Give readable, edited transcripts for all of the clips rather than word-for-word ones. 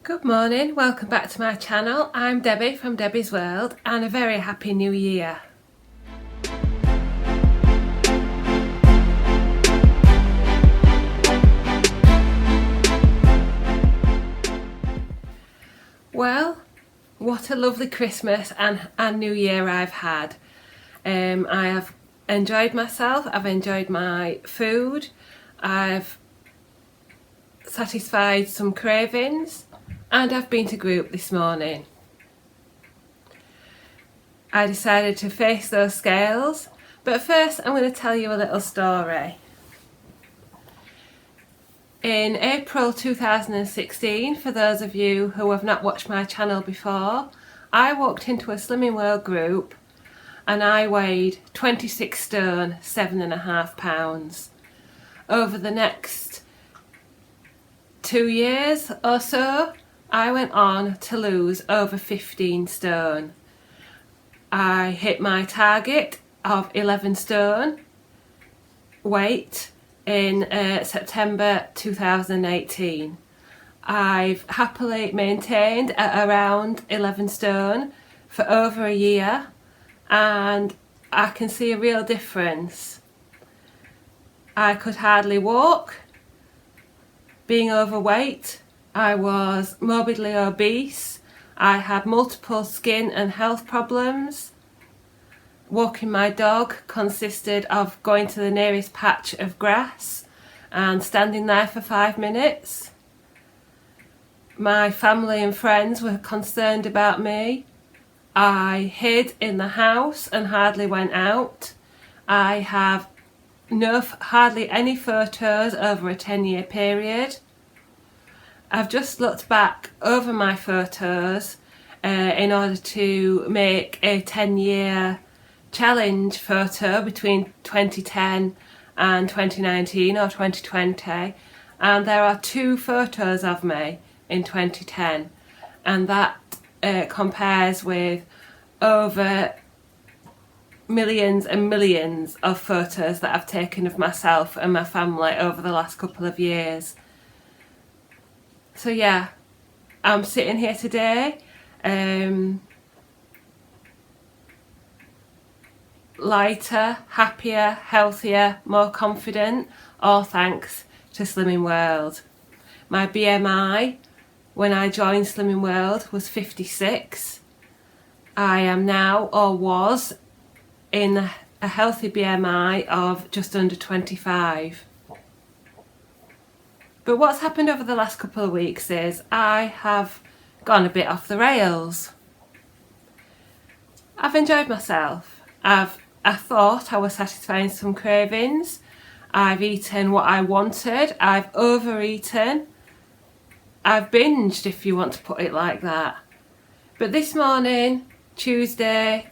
Good morning, welcome back to my channel. I'm Debbie from Debbie's World and a very happy new year. Well, what a lovely Christmas and New Year I've had. I have enjoyed myself, I've enjoyed my food, I've satisfied some cravings, and I've been to group this morning. I decided to face those scales, but first I'm going to tell you a little story. In April 2016, for those of you who have not watched my channel before, I walked into a Slimming World group and I weighed 26 stone, 7.5 pounds. Over the next 2 years or so, I went on to lose over 15 stone. I hit my target of 11 stone weight in September 2018. I've happily maintained at around 11 stone for over a year and I can see a real difference. I could hardly walk. Being overweight, I was morbidly obese, I had multiple skin and health problems. Walking my dog consisted of going to the nearest patch of grass and standing there for 5 minutes. My family and friends were concerned about me. I hid in the house and hardly went out. I have hardly any photos over a 10-year period. I've just looked back over my photos in order to make a 10-year challenge photo between 2010 and 2019 or 2020, and there are 2 photos of me in 2010, and that compares with over millions and millions of photos that I've taken of myself and my family over the last couple of years. So yeah, I'm sitting here today lighter, happier, healthier, more confident, all thanks to Slimming World. My BMI when I joined Slimming World was 56. I am now, or was, in a healthy BMI of just under 25. But what's happened over the last couple of weeks is I have gone a bit off the rails. I've enjoyed myself. I thought I was satisfying some cravings. I've eaten what I wanted. I've overeaten. I've binged, if you want to put it like that. But this morning, Tuesday,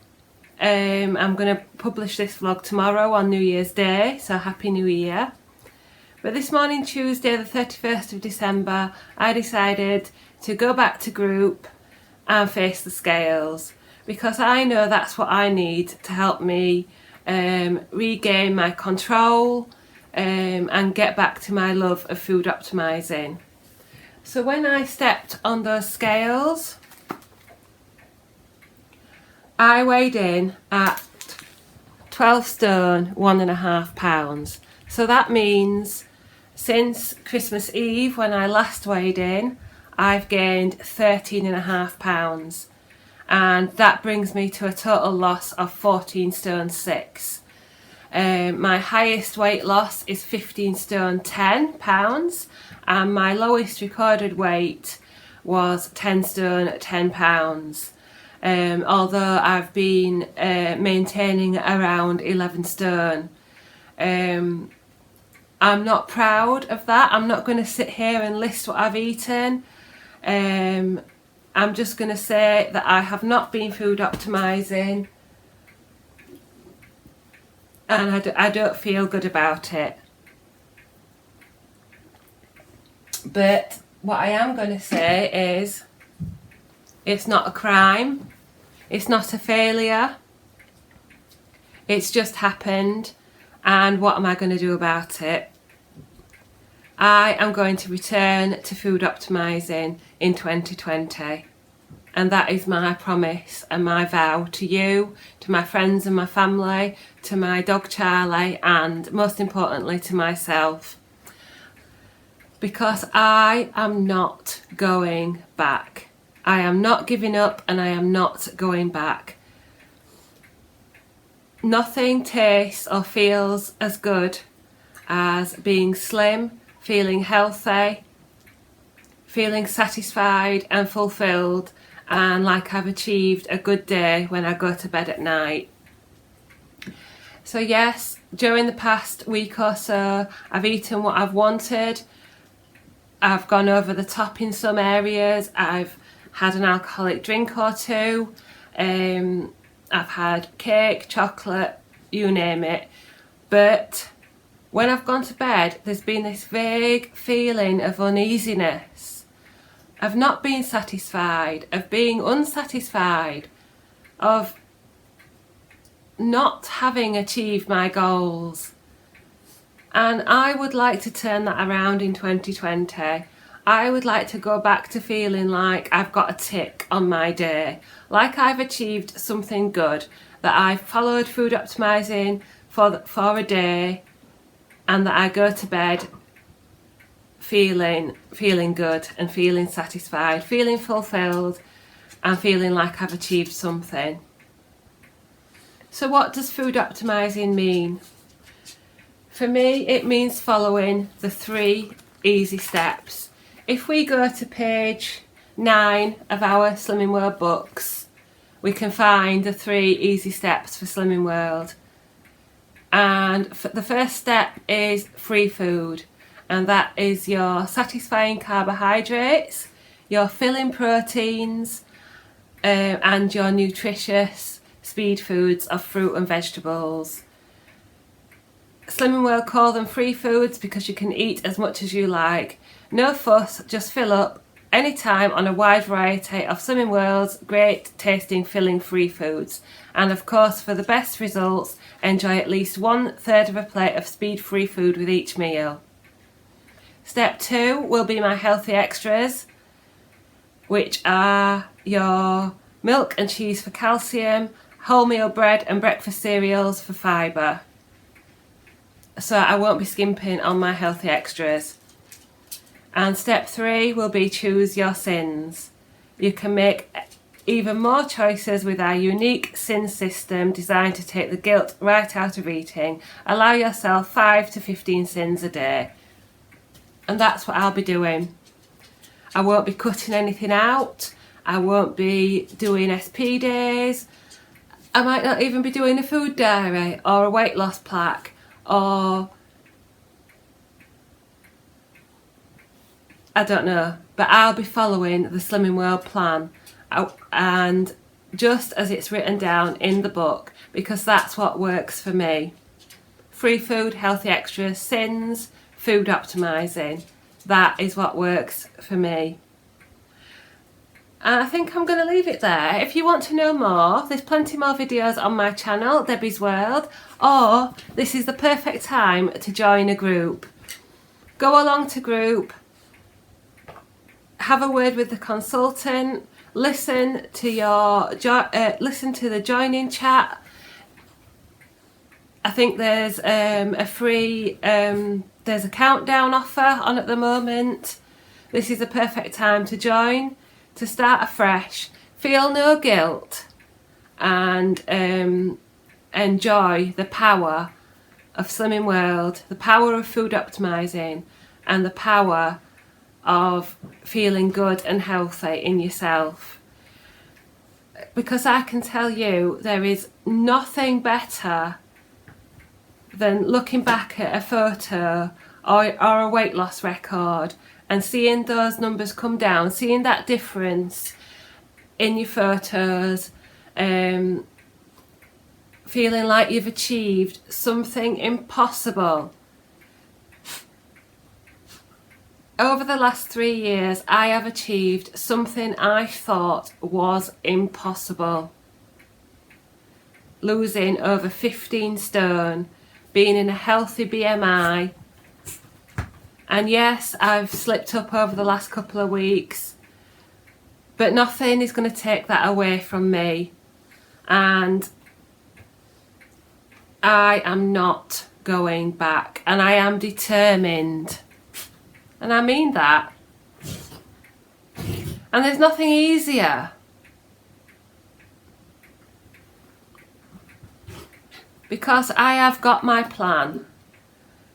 I'm going to publish this vlog tomorrow on New Year's Day, so Happy New Year. But this morning, Tuesday the 31st of December, I decided to go back to group and face the scales, because I know that's what I need to help me regain my control and get back to my love of food optimizing. So when I stepped on those scales, I weighed in at 12 stone, 1.5 pounds. So that means since Christmas Eve, when I last weighed in, I've gained 13.5 pounds. And that brings me to a total loss of 14 stone 6. My highest weight loss is 15 stone 10 pounds, and my lowest recorded weight was 10 stone 10 pounds. Although I've been maintaining around 11 stone. I'm not proud of that. I'm not going to sit here and list what I've eaten. I'm just going to say that I have not been food optimizing and I don't feel good about it. But what I am going to say is it's not a crime, it's not a failure, it's just happened, and what am I going to do about it? I am going to return to food optimising in 2020. And that is my promise and my vow to you, to my friends and my family, to my dog Charlie, and most importantly to myself. Because I am not going back. I am not giving up and I am not going back. Nothing tastes or feels as good as being slim, feeling healthy, feeling satisfied and fulfilled, and like I've achieved a good day when I go to bed at night. So yes, during the past week or so, I've eaten what I've wanted. I've gone over the top in some areas. I've had an alcoholic drink or two. I've had cake, chocolate, you name it. But when I've gone to bed, there's been this vague feeling of uneasiness, of not being satisfied, of being unsatisfied, of not having achieved my goals. And I would like to turn that around in 2020. I would like to go back to feeling like I've got a tick on my day, like I've achieved something good, that I've followed food optimising for a day, and that I go to bed feeling good and feeling satisfied, feeling fulfilled, and feeling like I've achieved something. So what does food optimising mean? For me, it means following the 3 easy steps. If we go to page 9 of our Slimming World books, we can find the 3 easy steps for Slimming World. And the first step is free food, and that is your satisfying carbohydrates, your filling proteins, and your nutritious speed foods of fruit and vegetables. Slimming World call them free foods because you can eat as much as you like. No fuss, just fill up anytime on a wide variety of Slimming World's great tasting filling free foods. And of course, for the best results, enjoy at least 1/3 of a plate of speed free food with each meal. Step 2 will be my healthy extras, which are your milk and cheese for calcium, wholemeal bread and breakfast cereals for fibre. So I won't be skimping on my healthy extras. And step 3 will be choose your sins. You can make even more choices with our unique sin system designed to take the guilt right out of eating. Allow yourself 5 to 15 sins a day. And that's what I'll be doing. I won't be cutting anything out. I won't be doing SP days. I might not even be doing a food diary or a weight loss plaque, or I don't know, but I'll be following the Slimming World plan, and just as it's written down in the book, because that's what works for me. Free food, healthy extras, sins, food optimising. That is what works for me. And I think I'm going to leave it there. If you want to know more, there's plenty more videos on my channel, Debbie's World, or this is the perfect time to join a group. Go along to group, have a word with the consultant, listen to the join-in chat. I think there's a free, there's a countdown offer on at the moment. This is the perfect time to join, to start afresh, feel no guilt, and enjoy the power of Slimming World, the power of food optimising, and the power of feeling good and healthy in yourself. Because I can tell you, there is nothing better than looking back at a photo or a weight loss record and seeing those numbers come down, seeing that difference in your photos, feeling like you've achieved something impossible. Over the last 3 years, I have achieved something I thought was impossible. Losing over 15 stone, being in a healthy BMI, And yes, I've slipped up over the last couple of weeks, but nothing is going to take that away from me. And I am not going back, and I am determined. And I mean that. And there's nothing easier. Because I have got my plan.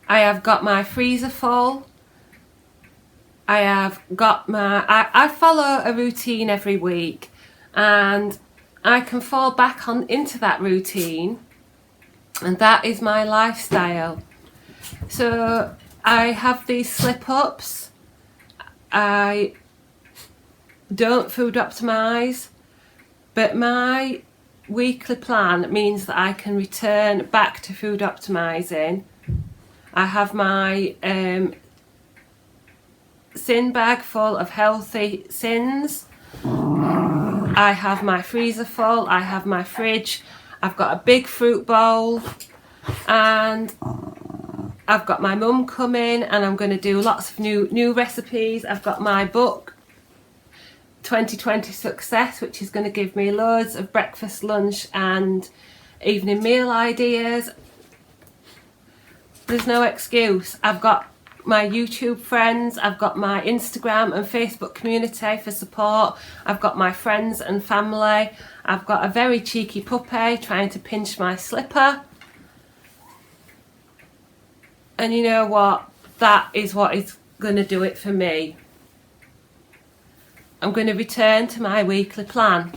I have got my freezer full. I have got my... I follow a routine every week, and I can fall back into that routine, and that is my lifestyle. So I have these slip-ups. I don't food optimise, but my weekly plan means that I can return back to food optimising. I have my sin bag full of healthy sins. I have my freezer full. I have my fridge. I've got a big fruit bowl, and I've got my mum coming, and I'm going to do lots of new recipes. I've got my book 2020 Success, which is going to give me loads of breakfast, lunch and evening meal ideas. There's no excuse. I've got my YouTube friends, I've got my Instagram and Facebook community for support, I've got my friends and family, I've got a very cheeky puppy trying to pinch my slipper. And you know what? That is what is going to do it for me. I'm going to return to my weekly plan.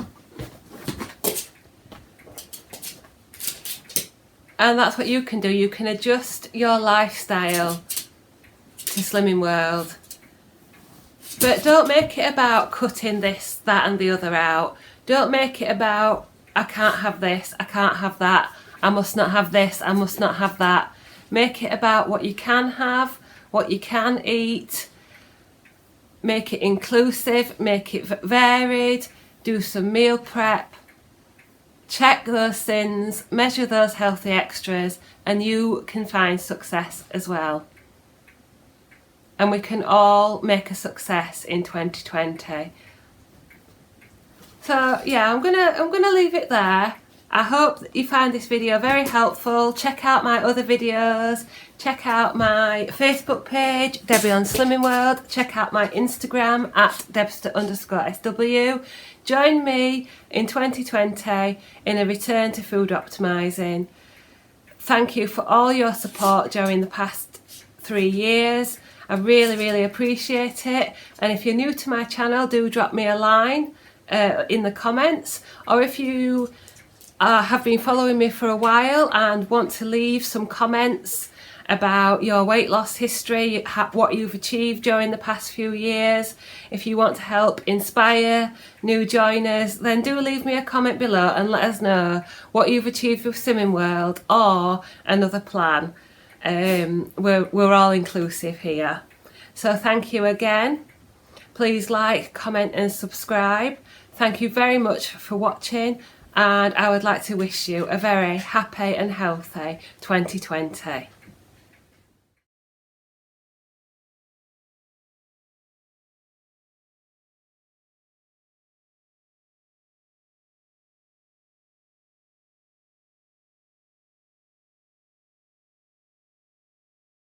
And that's what you can do. You can adjust your lifestyle to Slimming World. But don't make it about cutting this, that and the other out. Don't make it about, I can't have this, I can't have that, I must not have this, I must not have that. Make it about what you can have, what you can eat. Make it inclusive, make it varied, do some meal prep. Check those sins, measure those healthy extras, and you can find success as well. And we can all make a success in 2020. So yeah, I'm gonna leave it there. I hope that you find this video very helpful. Check out my other videos. Check out my Facebook page, Debbie on Slimming World. Check out my Instagram at Debster_SW. Join me in 2020 in a return to food optimising. Thank you for all your support during the past 3 years. I really appreciate it. And if you're new to my channel, do drop me a line in the comments. Or if you have been following me for a while and want to leave some comments about your weight loss history, what you've achieved during the past few years. If you want to help inspire new joiners, then do leave me a comment below and let us know what you've achieved with Slimming World or another plan. We're all inclusive here. So thank you again. Please like, comment and subscribe. Thank you very much for watching, and I would like to wish you a very happy and healthy 2020.